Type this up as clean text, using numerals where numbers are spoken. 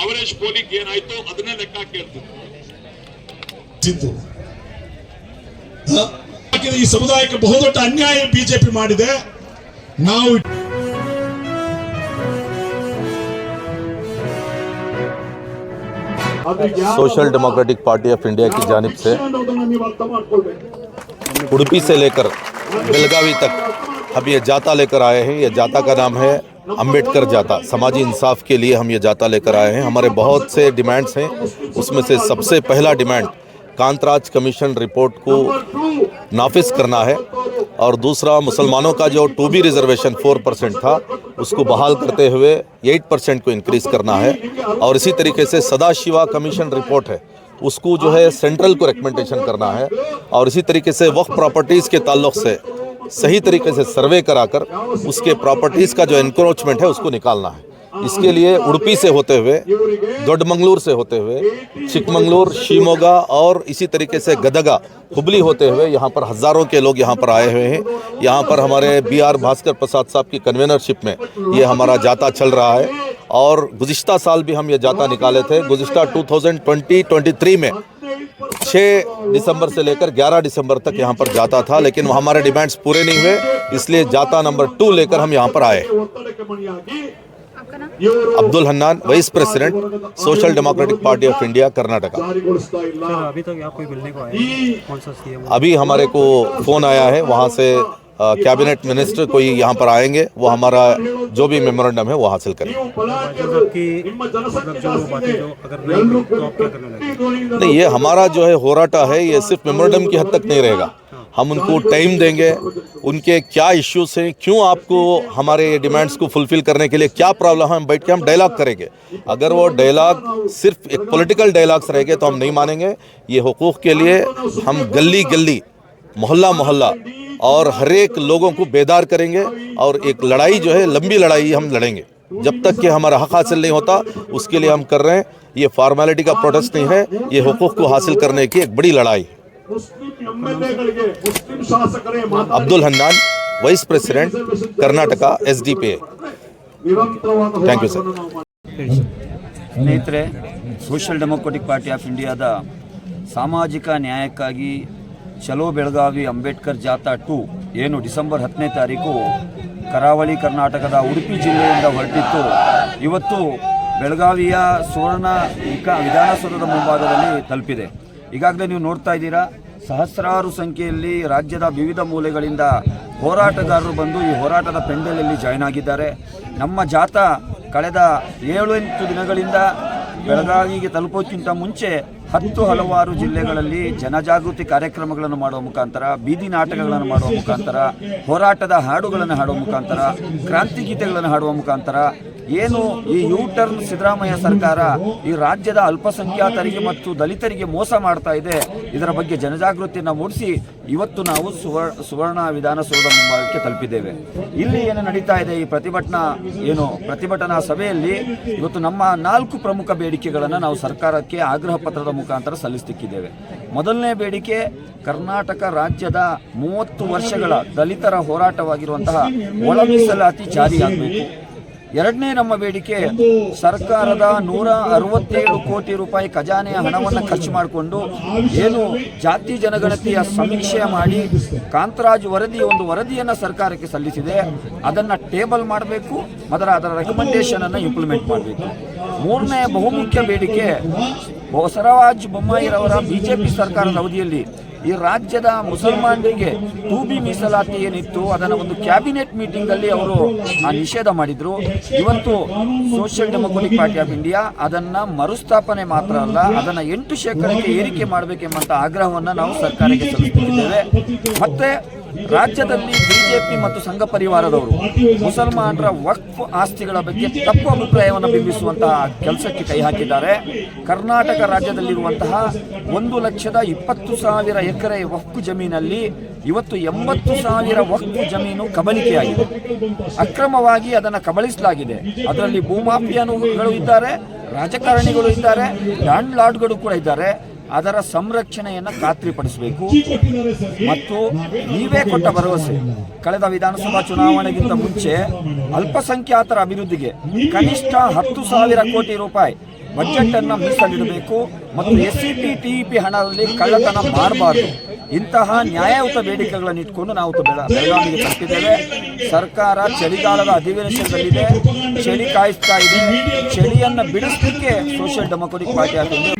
Average polling ಏನಾಯ್ತು ಅದನ್ನೇ ಲೆಕ್ಕ ಕೇಳ್ತಿದ್ರು. ಈ ಸಮುದಾಯಕ್ಕೆ ಬಹುದೊಡ್ಡ ಅನ್ಯಾಯ ಬಿಜೆಪಿ ಮಾಡಿದೆ. ನಾವು social democratic party of India की जानिब से उडुपी से लेकर बेलगावी तक हम ये जाता लेकर आए हैं। ये जाता का नाम है अम्बेडकर जाता। समाजी इंसाफ के लिए हम ये जाता लेकर आए हैं। हमारे बहुत से डिमांड्स हैं, उसमें से सबसे पहला डिमांड कांतराज कमीशन रिपोर्ट को नाफिज करना है, और दूसरा मुसलमानों का जो 2B रिजर्वेशन 4% था उसको बहाल करते हुए 8% को इंक्रीज़ करना है। और इसी तरीके से सदाशिवा कमीशन रिपोर्ट है उसको जो है सेंट्रल को रिकमेंडेशन करना है। और इसी तरीके से वक्फ प्रॉपर्टीज़ के ताल्लुक़ से सही तरीके से सर्वे कराकर उसके प्रॉपर्टीज़ का जो एनक्रोचमेंट है उसको निकालना है। इसके लिए उडुपी से होते हुए, दोड्डमंगलूर से होते हुए, चिकमंगलूर, शिमोगा और इसी तरीके से गदगा, हुबली होते हुए यहाँ पर हज़ारों के लोग यहाँ पर आए हुए हैं। यहाँ पर हमारे BR भास्कर प्रसाद साहब की कन्वेनरशिप में ये हमारा जाता चल रहा है। और गुज़िश्ता साल भी हम ये जाता निकाले थे। गुज़िश्ता 2020-23 में 6 दिसंबर से लेकर 11 दिसंबर तक यहाँ पर जाता था, लेकिन हमारे डिमांड्स पूरे नहीं हुए, इसलिए जाता नंबर 2 लेकर हम यहाँ पर आए। Abdul Hannan, vice president, social democratic party of India, Karnataka. अभी तक आप कोई मिलने को आए? कौन सा सीएम? अभी हमारे को फ़ोन आया है वहाँ से, कैबिनेट मिनिस्टर कोई यहाँ पर आएंगे, वो हमारा जो भी मेमोरेंडम है वो हासिल करेंगे। नहीं, ये हमारा जो है होराटा है, ये सिर्फ मेमोरेंडम की हद तक नहीं रहेगा। हम उनको टाइम देंगे, उनके क्या इश्यूज हैं, क्यों आपको हमारे डिमांड्स को फुलफिल करने के लिए क्या प्रॉब्लम है, हम बैठ के हम डायलॉग करेंगे। अगर वो डायलॉग सिर्फ एक पॉलिटिकल डायलॉग्स रहेंगे तो हम नहीं मानेंगे। ये हुकूक़ के लिए हम गली गली, मोहल्ला मोहल्ला और हर एक लोगों को बेदार करेंगे, और एक लड़ाई जो है लंबी लड़ाई हम लड़ेंगे जब तक कि हमारा हक हासिल नहीं होता। उसके लिए हम कर रहे हैं। ये फॉर्मेलिटी का प्रोटेस्ट नहीं है, ये हुकूक़ को हासिल करने की एक बड़ी लड़ाई। Abdul Hannan, vice president, Karnataka, SDP। Thank you sir. ಸ್ನೇಹಿತರೆ, ಸೋಷಿಯಲ್ ಡೆಮೋಕ್ರೆಟಿಕ್ ಪಾರ್ಟಿ ಆಫ್ ಇಂಡಿಯಾದ ಸಾಮಾಜಿಕ ನ್ಯಾಯಕ್ಕಾಗಿ ಚಲೋ ಬೆಳಗಾವಿ ಅಂಬೇಡ್ಕರ್ ಜಾಥಾ 2 ಏನು ಡಿಸೆಂಬರ್ 10ನೇ ತಾರೀಕು ಕರಾವಳಿ ಕರ್ನಾಟಕದ ಉಡುಪಿ ಜಿಲ್ಲೆಯಿಂದ ಹೊರಟಿತ್ತು, ಇವತ್ತು ಬೆಳಗಾವಿಯ ಸುವರ್ಣ ವಿಧಾನಸೌಧದ ಮುಂಭಾಗದಲ್ಲಿ ತಲುಪಿದೆ. ಈಗಾಗಲೇ ನೀವು ನೋಡ್ತಾ ಇದ್ದೀರಾ, ಸಹಸ್ರಾರು ಸಂಖ್ಯೆಯಲ್ಲಿ ರಾಜ್ಯದ ವಿವಿಧ ಮೂಲೆಗಳಿಂದ ಹೋರಾಟಗಾರರು ಬಂದು ಈ ಹೋರಾಟದ ಪೆಂಡಲಲ್ಲಿ ಜಾಯ್ನ್ ಆಗಿದ್ದಾರೆ. ನಮ್ಮ ಜಾಥಾ ಕಳೆದ 7-8 ದಿನಗಳಿಂದ ಬೆಳಗಾವಿಗೆ ತಲುಪೋಕ್ಕಿಂತ ಮುಂಚೆ ಹಲವಾರು ಜಿಲ್ಲೆಗಳಲ್ಲಿ ಜನಜಾಗೃತಿ ಕಾರ್ಯಕ್ರಮಗಳನ್ನು ಮಾಡುವ ಮುಖಾಂತರ, ಬೀದಿ ನಾಟಕಗಳನ್ನು ಮಾಡುವ ಮುಖಾಂತರ, ಹೋರಾಟದ ಹಾಡುಗಳನ್ನು ಹಾಡುವ ಮುಖಾಂತರ, ಕ್ರಾಂತಿಗೀತೆಗಳನ್ನು ಹಾಡುವ ಮುಖಾಂತರ ಏನು ಈ ಯೂಟರ್ನ್ ಸಿದ್ದರಾಮಯ್ಯ ಸರ್ಕಾರ ಈ ರಾಜ್ಯದ ಅಲ್ಪಸಂಖ್ಯಾತರಿಗೆ ಮತ್ತು ದಲಿತರಿಗೆ ಮೋಸ ಮಾಡ್ತಾ ಇದೆ, ಇದರ ಬಗ್ಗೆ ಜನಜಾಗೃತಿಯನ್ನು ಮೂಡಿಸಿ ಇವತ್ತು ನಾವು ಸುವರ್ಣ ವಿಧಾನಸೌಧ ಮುಂಭಾಗಕ್ಕೆ ತಲುಪಿದ್ದೇವೆ. ಇಲ್ಲಿ ಏನು ನಡೀತಾ ಇದೆ ಈ ಪ್ರತಿಭಟನಾ ಸಭೆಯಲ್ಲಿ ಇವತ್ತು ನಮ್ಮ 4 ಪ್ರಮುಖ ಬೇಡಿಕೆಗಳನ್ನು ನಾವು ಸರ್ಕಾರಕ್ಕೆ ಆಗ್ರಹ ಪತ್ರದ ಮುಖಾಂತರ ಸಲ್ಲಿಸುತ್ತಿದ್ದೇವೆ. ಮೊದಲನೇ ಬೇಡಿಕೆ, ಕರ್ನಾಟಕ ರಾಜ್ಯದ 30 ವರ್ಷಗಳ ದಲಿತರ ಹೋರಾಟವಾಗಿರುವಂತಹ ಒಳ ಮೀಸಲಾತಿ ಜಾರಿಯಾಗಬೇಕು. ಎರಡನೇ ನಮ್ಮ ಬೇಡಿಕೆ, ಸರ್ಕಾರದ 167 ಕೋಟಿ ರೂಪಾಯಿ ಖಜಾನೆಯ ಹಣವನ್ನು ಖರ್ಚು ಮಾಡಿಕೊಂಡು ಏನು ಜಾತಿ ಜನಗಣತಿಯ ಸಮೀಕ್ಷೆ ಮಾಡಿ ಕಾಂತರಾಜ್ ವರದಿಯನ್ನು ಸರ್ಕಾರಕ್ಕೆ ಸಲ್ಲಿಸಿದೆ, ಅದನ್ನು ಟೇಬಲ್ ಮಾಡಬೇಕು, ಅದರ ರೆಕಮೆಂಡೇಶನ್ ಅನ್ನು ಇಂಪ್ಲಿಮೆಂಟ್ ಮಾಡಬೇಕು. ಮೂರನೇ ಬಹುಮುಖ್ಯ ಬೇಡಿಕೆ, ಬಸವರಾಜ ಬೊಮ್ಮಾಯಿರವರ ಬಿಜೆಪಿ ಸರ್ಕಾರದ ಅವಧಿಯಲ್ಲಿ ಈ ರಾಜ್ಯದ ಮುಸಲ್ಮಾನರಿಗೆ 2B ಮೀಸಲಾತಿ ಏನಿತ್ತು ಅದನ್ನು ಒಂದು ಕ್ಯಾಬಿನೆಟ್ ಮೀಟಿಂಗಲ್ಲಿ ಅವರು ನಿಷೇಧ ಮಾಡಿದ್ರು. ಇವತ್ತು social democratic party of India ಅದನ್ನು ಮರುಸ್ಥಾಪನೆ ಮಾತ್ರ ಅಲ್ಲ, ಅದನ್ನು 8% ಏರಿಕೆ ಮಾಡಬೇಕೆಂಬಂತ ಆಗ್ರಹವನ್ನು ನಾವು ಸರ್ಕಾರಕ್ಕೆ ಸಲ್ಲಿಸುತ್ತಿದ್ದೇವೆ. ಮತ್ತೆ ರಾಜ್ಯದಲ್ಲಿ ಬಿಜೆಪಿ ಮತ್ತು ಸಂಘ ಪರಿವಾರದವರು ಮುಸಲ್ಮಾನರ ವಕ್ಫ್ ಆಸ್ತಿಗಳ ಬಗ್ಗೆ ತಪ್ಪು ಅಭಿಪ್ರಾಯವನ್ನು ಬಿಂಬಿಸುವಂತಹ ಕೆಲಸಕ್ಕೆ ಕೈ ಹಾಕಿದ್ದಾರೆ. ಕರ್ನಾಟಕ ರಾಜ್ಯದಲ್ಲಿರುವಂತಹ 1,20,000 ಎಕರೆ ವಕ್ಫ್ ಜಮೀನಲ್ಲಿ ಇವತ್ತು 80,000 ವಕ್ಫ್ ಜಮೀನು ಕಬಳಿಕೆಯಾಗಿದೆ, ಅಕ್ರಮವಾಗಿ ಅದನ್ನು ಕಬಳಿಸಲಾಗಿದೆ. ಅದರಲ್ಲಿ ಭೂಮಾಫಿಯಾನುಗಳು ಇದ್ದಾರೆ, ರಾಜಕಾರಣಿಗಳು ಇದ್ದಾರೆ, ಲ್ಯಾಂಡ್ ಲಾರ್ಡ್ಗಳು ಕೂಡ ಇದ್ದಾರೆ. ಅದರ ಸಂರಕ್ಷಣೆಯನ್ನು ಖಾತ್ರಿಪಡಿಸಬೇಕು. ಮತ್ತು ನೀವೇ ಕೊಟ್ಟ ಭರವಸೆ, ಕಳೆದ ವಿಧಾನಸಭಾ ಚುನಾವಣೆಗಿಂತ ಮುಂಚೆ ಅಲ್ಪಸಂಖ್ಯಾತರ ಅಭಿವೃದ್ಧಿಗೆ ಕನಿಷ್ಠ 10,000 ಕೋಟಿ ರೂಪಾಯಿ ಬಜೆಟನ್ನು ಮೀಸಲಿಡಬೇಕು ಮತ್ತು SCP TEP ಹಣದಲ್ಲಿ ಕಳ್ಳತನ ಮಾಡಬಾರ್ದು. ಇಂತಹ ನ್ಯಾಯಯುತ ಬೇಡಿಕೆಗಳನ್ನು ಇಟ್ಕೊಂಡು ನಾವು ಬೆಳಗಾವಿಗೆ ತಲುಪಿದ್ದೇವೆ. ಸರ್ಕಾರ ಚಳಿಗಾಲದ ಅಧಿವೇಶನದಲ್ಲಿದೆ, ಚಳಿ ಕಾಯಿಸ್ತಾ ಇದೆ. ಚಳಿಯನ್ನು ಬಿಡಿಸಲಿಕ್ಕೆ social democratic party of India